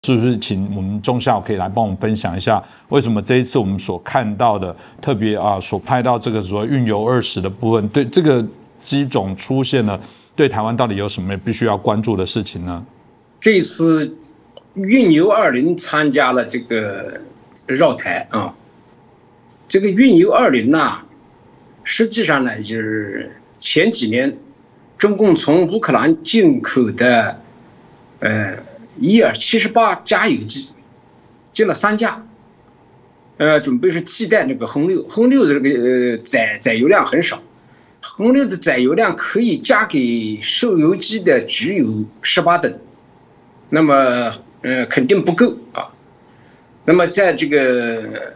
是不是请我们中校可以来帮我们分享一下，为什么这一次我们所看到的，特别所拍到这个所谓运油20的部分，对这个机种出现了，对台湾到底有什么必须要关注的事情呢？这一次运油20参加了这个绕台啊，这个运油20呢，实际上呢就是前几年中共从乌克兰进口的伊尔78加油机进了3架，准备是替代那个轰六。轰六的这个载油量很少，轰六的载油量可以加给受油机的只有18吨，那么肯定不够啊。那么在这个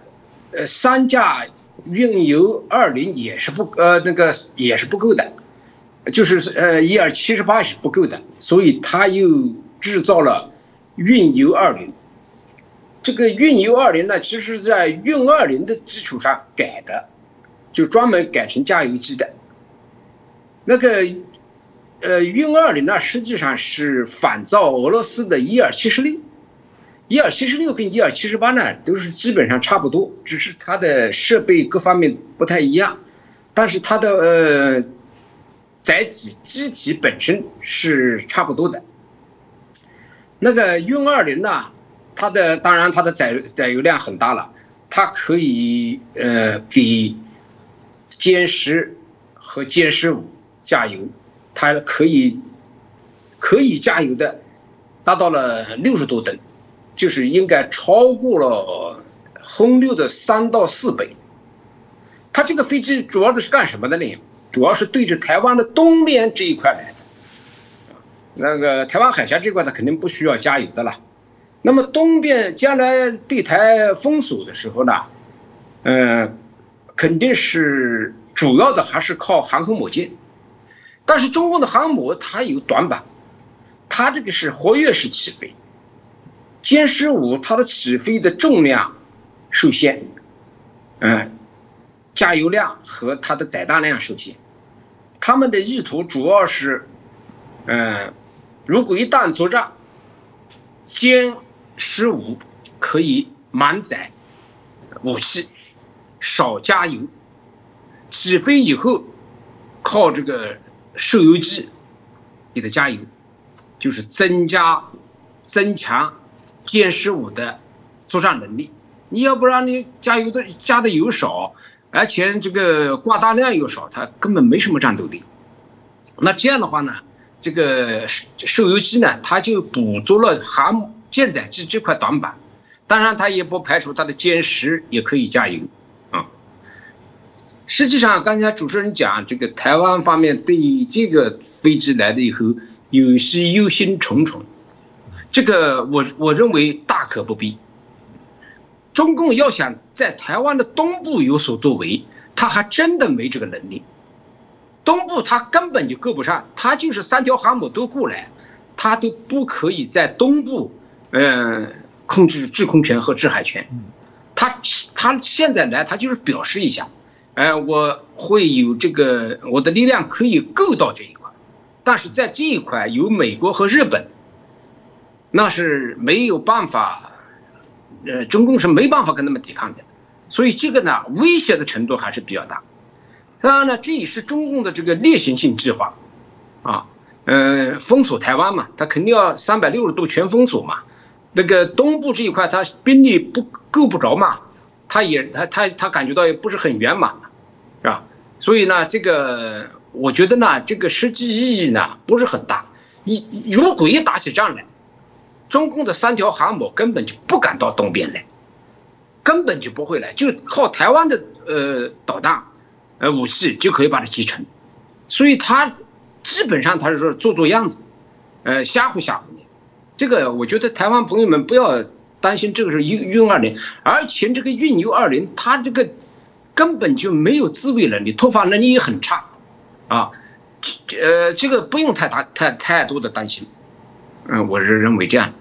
3架运油20也是也是不够的，就是伊尔78是不够的，所以他又制造了运油20。这个运油20呢，其实在运20的基础上改的，就专门改成加油机的。那个运20呢，实际上是仿造俄罗斯的伊尔76。伊尔76跟伊尔78呢都是基本上差不多，只是它的设备各方面不太一样，但是它的载体机体本身是差不多的。那个运20呢，当然它的载油量很大了，它可以给歼10和歼15加油，它可以加油的达到了60多吨，就是应该超过了轰六的3到4倍。它这个飞机主要的是干什么的呢？主要是对着台湾的东边这一块来的。那个台湾海峡这块它肯定不需要加油的了。那么东边将来对台封锁的时候呢，肯定是主要的还是靠航空母舰。但是中共的航母它有短板，它这个是活跃式起飞，歼15它的起飞的重量受限，加油量和它的载弹量受限。他们的意图主要是，如果一旦作战，歼15可以满载武器，少加油，起飞以后靠这个受油机给它加油，就是增强歼15的作战能力。你要不然你加的油少，而且这个挂弹量又少，它根本没什么战斗力。那这样的话呢，这个受油机呢，它就补足了舰载机这块短板。当然，它也不排除它的歼10也可以加油啊。实际上，刚才主持人讲，这个台湾方面对这个飞机来了以后，有些忧心忡忡。这个我认为大可不必。中共要想在台湾的东部有所作为，他还真的没这个能力。东部他根本就够不上，他就是3条航母都过来，他都不可以在东部控制制空权和制海权。他现在来，他就是表示一下，我会有这个我的力量可以够到这一块，但是在这一块有美国和日本，那是没有办法，中共是没办法跟他们抵抗的，所以这个呢威胁的程度还是比较大。当然呢，这也是中共的这个例行性计划啊，封锁台湾嘛，他肯定要360度全封锁嘛。那个东部这一块，他兵力够不着嘛，他感觉到也不是很圆满嘛，是吧？所以呢，这个我觉得呢，这个实际意义呢不是很大。如果一打起仗来，中共的3条航母根本就不敢到东边来，根本就不会来，就靠台湾的导弹武器就可以把它击沉。所以他基本上他是说做样子，吓唬吓唬你。这个我觉得台湾朋友们不要担心，这个是运20，而且这个运油20，它这个根本就没有自卫能力，突发能力也很差啊。这个不用太多的担心。我是认为这样。